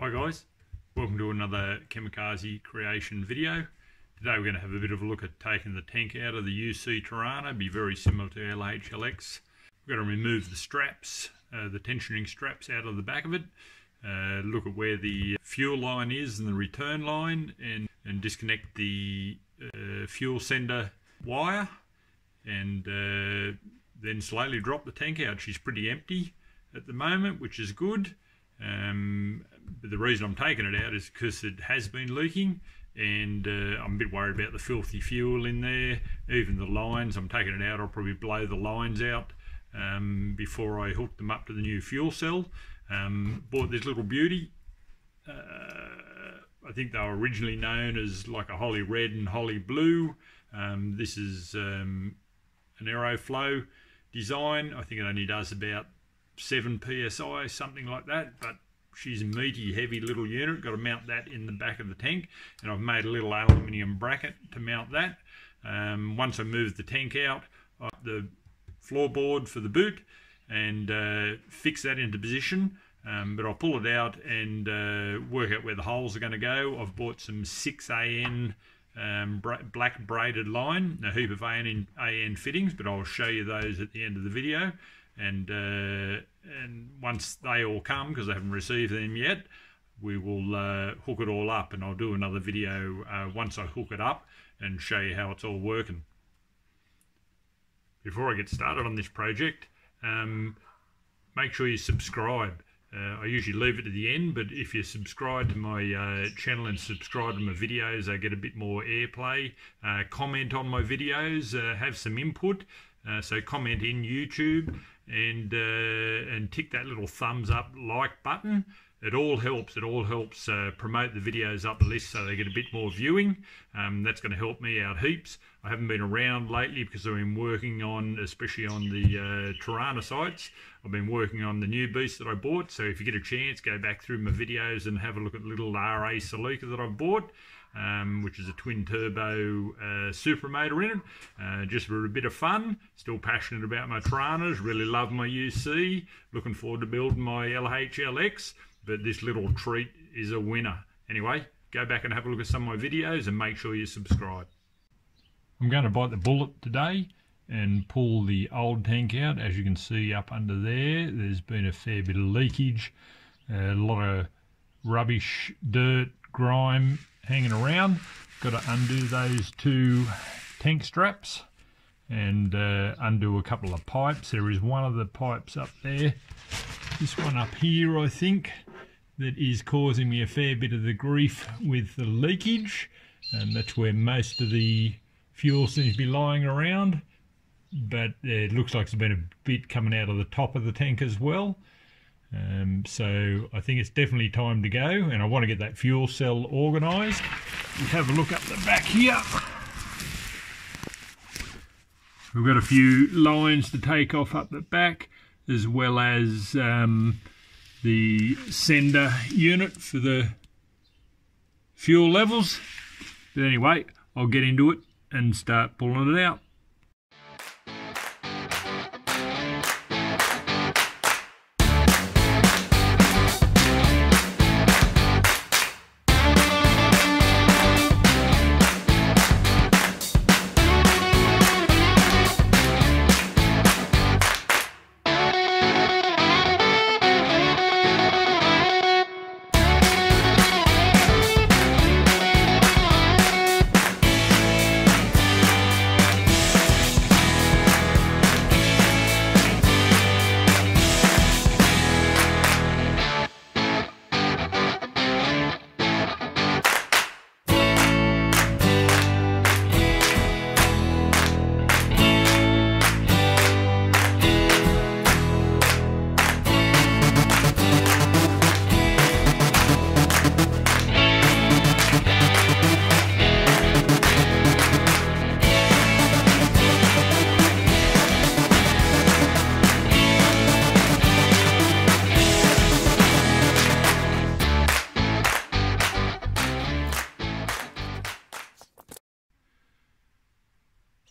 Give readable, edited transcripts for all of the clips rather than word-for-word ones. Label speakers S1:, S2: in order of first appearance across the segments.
S1: Hi guys, welcome to another KamicarzCreations video. Today we're going to have a bit of a look at taking the tank out of the UC Torana. Be very similar to LHLX. We're going to remove the straps, the tensioning straps out of the back of it. Look at where the fuel line is and the return line, and disconnect the fuel sender wire, and then slowly drop the tank out. She's pretty empty at the moment, which is good. But the reason I'm taking it out is because it has been leaking, and I'm a bit worried about the filthy fuel in there. Even the lines, I'm taking it out. I'll probably blow the lines out before I hook them up to the new fuel cell. Bought this little beauty. I think they were originally known as like a holly red and holly blue. This is an Aeroflow design. I think it only does about 7 psi, something like that, but she's a meaty, heavy little unit. Got to mount that in the back of the tank, and I've made a little aluminium bracket to mount that. Once I move the tank out, the floorboard for the boot, and fix that into position. But I'll pull it out and work out where the holes are going to go. I've bought some 6AN black braided line, a heap of AN fittings, but I'll show you those at the end of the video. And once they all come, because I haven't received them yet, we will hook it all up, and I'll do another video once I hook it up and show you how it's all working. Before I get started on this project, make sure you subscribe. I usually leave it to the end, but if you subscribe to my channel and subscribe to my videos, I get a bit more airplay. Comment on my videos, have some input. So comment in YouTube, and tick that little thumbs up like button. It all helps. It all helps promote the videos up the list so they get a bit more viewing. That's going to help me out heaps. I haven't been around lately because I've been working on, especially on the Torana sites, I've been working on the new beast that I bought. So if you get a chance, go back through my videos and have a look at the little RA Celica that I bought. Which is a twin turbo super motor in it, just for a bit of fun. Still passionate about my Toranas, really love my UC, looking forward to building my LHLX, but this little treat is a winner. Anyway, go back and have a look at some of my videos and make sure you subscribe. I'm going to bite the bullet today and pull the old tank out. As you can see up under there, there's been a fair bit of leakage, a lot of rubbish, dirt, grime hanging around. Got to undo those 2 tank straps and undo a couple of pipes. There is one of the pipes up there, this one up here I think, that is causing me a fair bit of the grief with the leakage, and that's where most of the fuel seems to be lying around. But it looks like there's been a bit coming out of the top of the tank as well. So I think it's definitely time to go, and I want to get that fuel cell organised. We have a look up the back here. We've got a few lines to take off up the back, as well as the sender unit for the fuel levels. But anyway, I'll get into it and start pulling it out.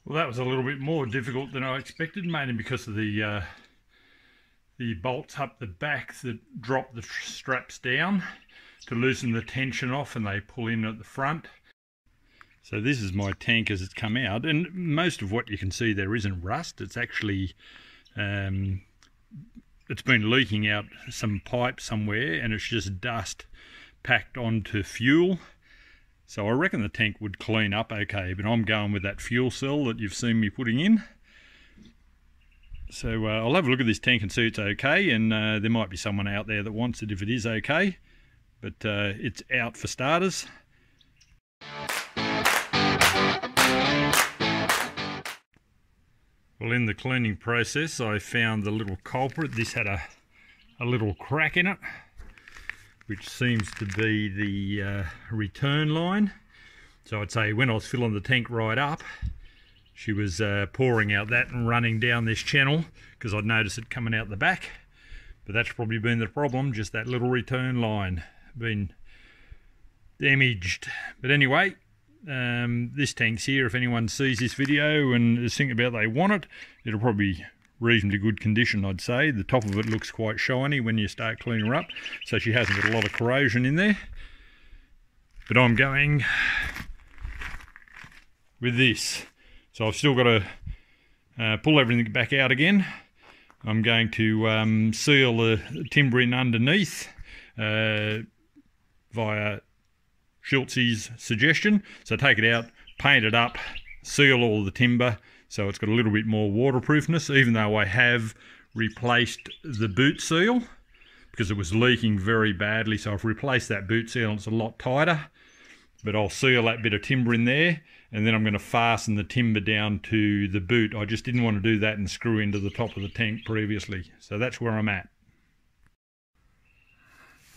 S1: Well, that was a little bit more difficult than I expected, mainly because of the bolts up the back that drop the straps down. to loosen the tension off, and they pull in at the front. So this is my tank as it's come out, and most of what you can see there isn't rust. It's actually it's been leaking out some pipe somewhere, and it's just dust packed onto fuel. So I reckon the tank would clean up okay, but I'm going with that fuel cell that you've seen me putting in. So I'll have a look at this tank and see it's okay, and there might be someone out there that wants it if it is okay, but it's out for starters. Well, in the cleaning process I found the little culprit. This had a little crack in it, which seems to be the return line. So I'd say when I was filling the tank right up, she was pouring out that and running down this channel, because I'd noticed it coming out the back. But that's probably been the problem, just that little return line been damaged. But anyway, this tank's here. If anyone sees this video and is thinking about they want it, it'll probably be reasonably good condition, I'd say. The top of it looks quite shiny when you start cleaning her up, so she hasn't got a lot of corrosion in there. But I'm going with this. So I've still got to pull everything back out again. I'm going to seal the timber in underneath via Schultz's suggestion. So take it out, paint it up, seal all the timber so it's got a little bit more waterproofness, even though I have replaced the boot seal because it was leaking very badly. So I've replaced that boot seal and it's a lot tighter. But I'll seal that bit of timber in there, and then I'm going to fasten the timber down to the boot. I just didn't want to do that and screw into the top of the tank previously. So that's where I'm at.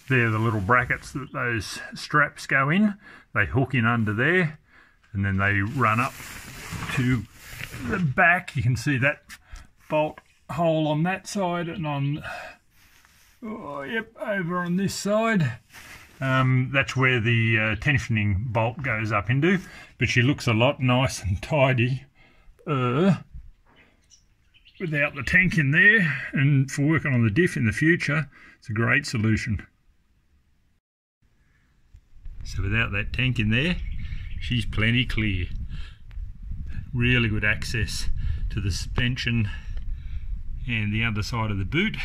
S1: They're the little brackets that those straps go in. They hook in under there, and then they run up to the back. You can see that bolt hole on that side, and on, over on this side. That's where the tensioning bolt goes up into, but she looks a lot nice and tidy without the tank in there, and for working on the diff in the future, it's a great solution. So without that tank in there, she's plenty clear. Really good access to the suspension and the underside of the boot,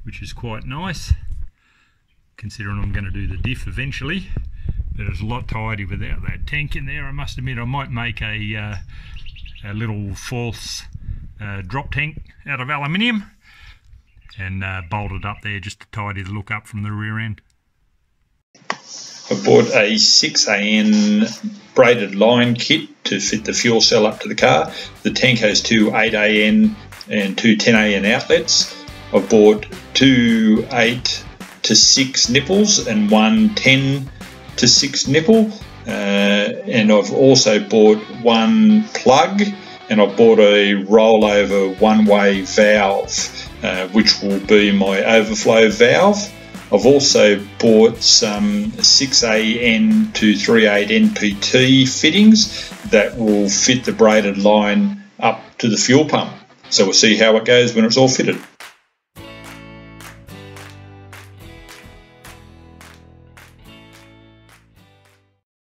S1: which is quite nice, considering I'm going to do the diff eventually. But it's a lot tidy without that tank in there. I must admit, I might make a little false drop tank out of aluminium and bolt it up there just to tidy the look up from the rear end.
S2: I bought a 6AN braided line kit to fit the fuel cell up to the car. The tank has two 8AN and two 10AN outlets. I bought two 8 to 6 nipples and one 10 to 6 nipple, and I've also bought one plug, and I bought a rollover one-way valve, which will be my overflow valve. I've also bought some 6AN to 3/8 NPT fittings that will fit the braided line up to the fuel pump. So we'll see how it goes when it's all fitted.